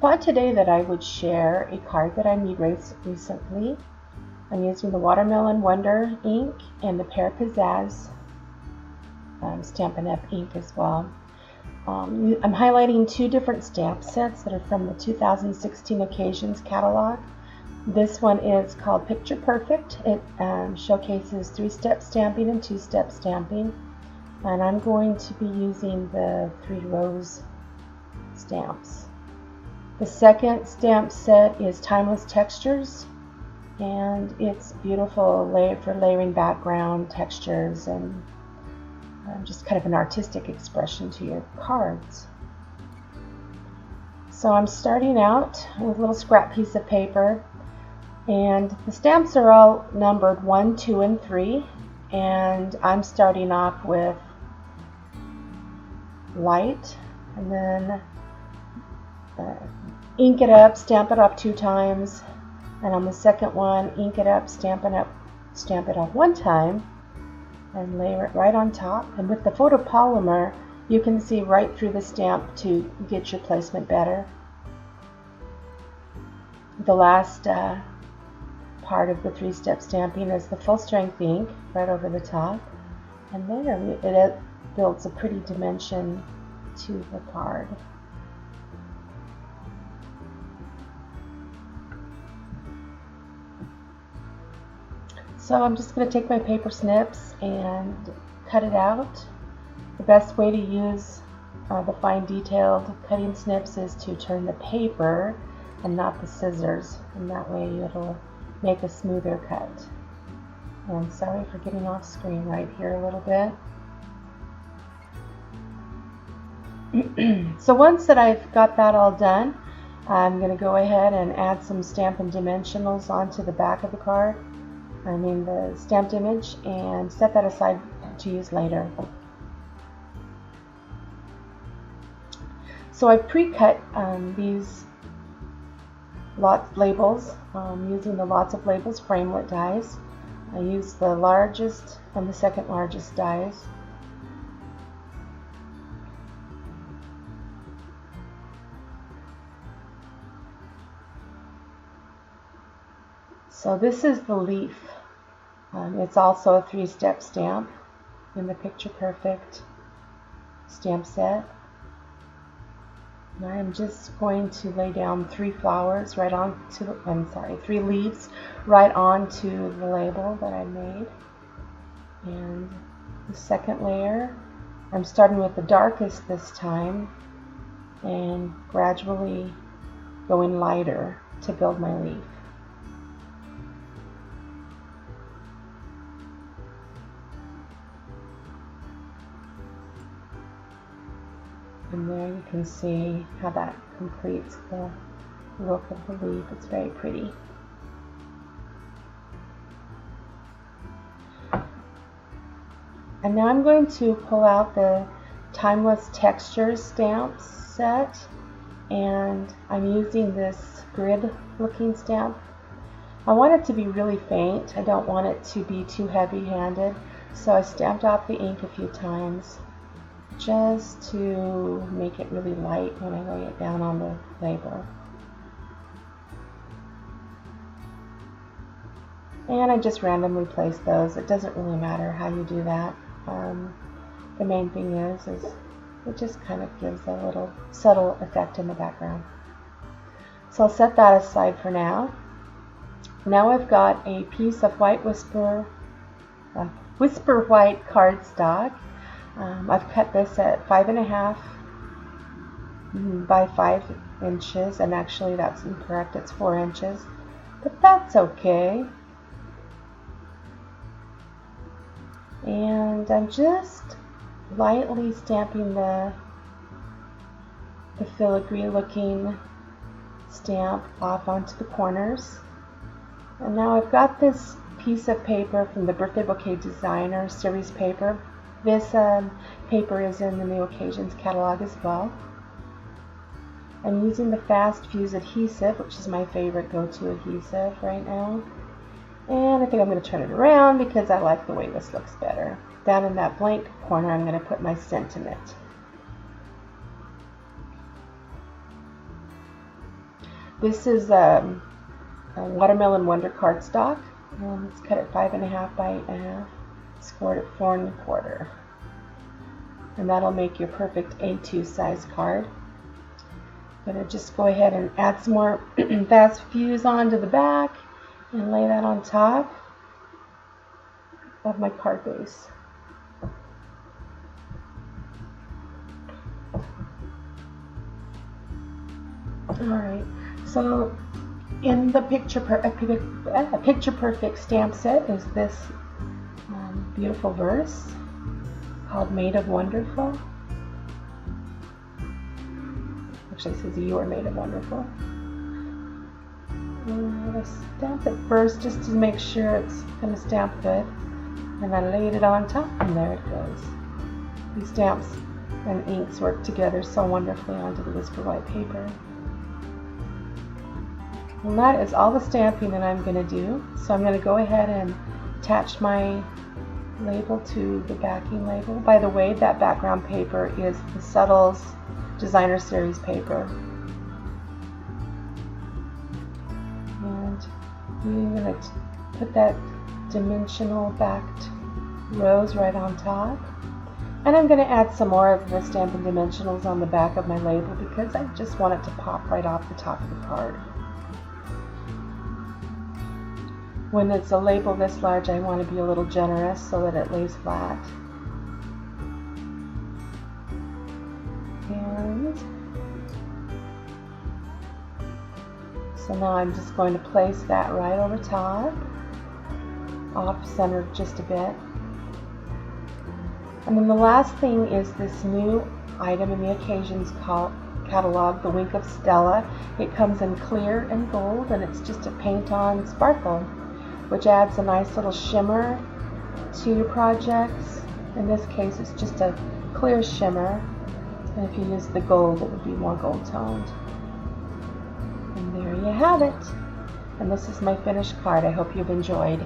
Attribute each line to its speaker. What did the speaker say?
Speaker 1: thought today that I would share a card that I made recently. I'm using the Watermelon Wonder ink and the Pear Pizzazz Stampin' Up! Ink as well. I'm highlighting two different stamp sets that are from the 2016 Occasions catalog. This one is called Picture Perfect. It showcases 3-step stamping and 2-step stamping. And I'm going to be using the 3 rose stamps. The second stamp set is Timeless Textures, and it's beautiful for layering background textures and just kind of an artistic expression to your cards. So I'm starting out with a little scrap piece of paper, and the stamps are all numbered 1, 2, and 3, and I'm starting off with light, and then ink it up, stamp it off 2 times, and on the second one, ink it up, stamp it off 1 time, and layer it right on top. And with the photopolymer, you can see right through the stamp to get your placement better. The last part of the 3-step stamping is the full strength ink right over the top, and there it builds a pretty dimension to the card. So I'm just going to take my paper snips and cut it out. The best way to use the fine detailed cutting snips is to turn the paper and not the scissors, and that way it'll make a smoother cut. And sorry for getting off screen right here a little bit. So once that I've got that all done, I'm going to go ahead and add some Stampin' Dimensionals onto the back of the card. The stamped image, and set that aside to use later. So I pre-cut these labels using the Lots of Labels framelit dies. I used the largest and the second largest dies. So this is the leaf. It's also a 3-step stamp in the Picture Perfect stamp set. And I am just going to lay down 3 flowers right onto, 3 leaves right onto the label that I made. And the second layer, I'm starting with the darkest this time and gradually going lighter to build my leaf. And there you can see how that completes the look of the leaf. It's very pretty. And now I'm going to pull out the Timeless Textures stamp set, and I'm using this grid looking stamp. I want it to be really faint. I don't want it to be too heavy-handed, so I stamped off the ink a few times just to make it really light when I lay it down on the label. And I just randomly place those. It doesn't really matter how you do that. The main thing is it just kind of gives a little subtle effect in the background. So I'll set that aside for now. Now I've got a piece of Whisper White cardstock. I've cut this at 5.5 by 5 inches, and actually that's incorrect, it's 4 inches, but that's okay. And I'm just lightly stamping the filigree looking stamp off onto the corners. And now I've got this piece of paper from the Birthday Bouquet Designer series paper. This paper is in the New Occasions catalog as well. I'm using the Fast Fuse Adhesive, which is my favorite go-to adhesive right now. And I think I'm going to turn it around because I like the way this looks better. Down in that blank corner, I'm going to put my sentiment. This is a Watermelon Wonder cardstock. It's cut at 5.5 by 8.5. Scored at 4 1/4. And that'll make your perfect A2 size card. I'm going to just go ahead and add some more fast fuse onto the back and lay that on top of my card base. Alright, so in the Picture Perfect stamp set is this beautiful verse called Made of Wonderful. Actually, it says you are made of wonderful. I'm going to stamp it first just to make sure it's going to stamp good. And I laid it on top, and there it goes. These stamps and inks work together so wonderfully onto the Whisper White paper. And that is all the stamping that I'm going to do. So I'm going to go ahead and attach my label to the backing label. By the way, that background paper is the Subtles Designer Series paper. And I'm going to put that dimensional backed rose right on top. And I'm going to add some more of the Stampin' Dimensionals on the back of my label because I just want it to pop right off the top of the card. When it's a label this large, I want to be a little generous so that it lays flat. And so now I'm just going to place that right over top, off center just a bit. And then the last thing is this new item in the Occasions catalog, the Wink of Stella. It comes in clear and gold, and it's just a paint-on sparkle, which adds a nice little shimmer to your projects. In this case, it's just a clear shimmer, and if you use the gold, it would be more gold toned. And there you have it. And this is my finished card. I hope you've enjoyed.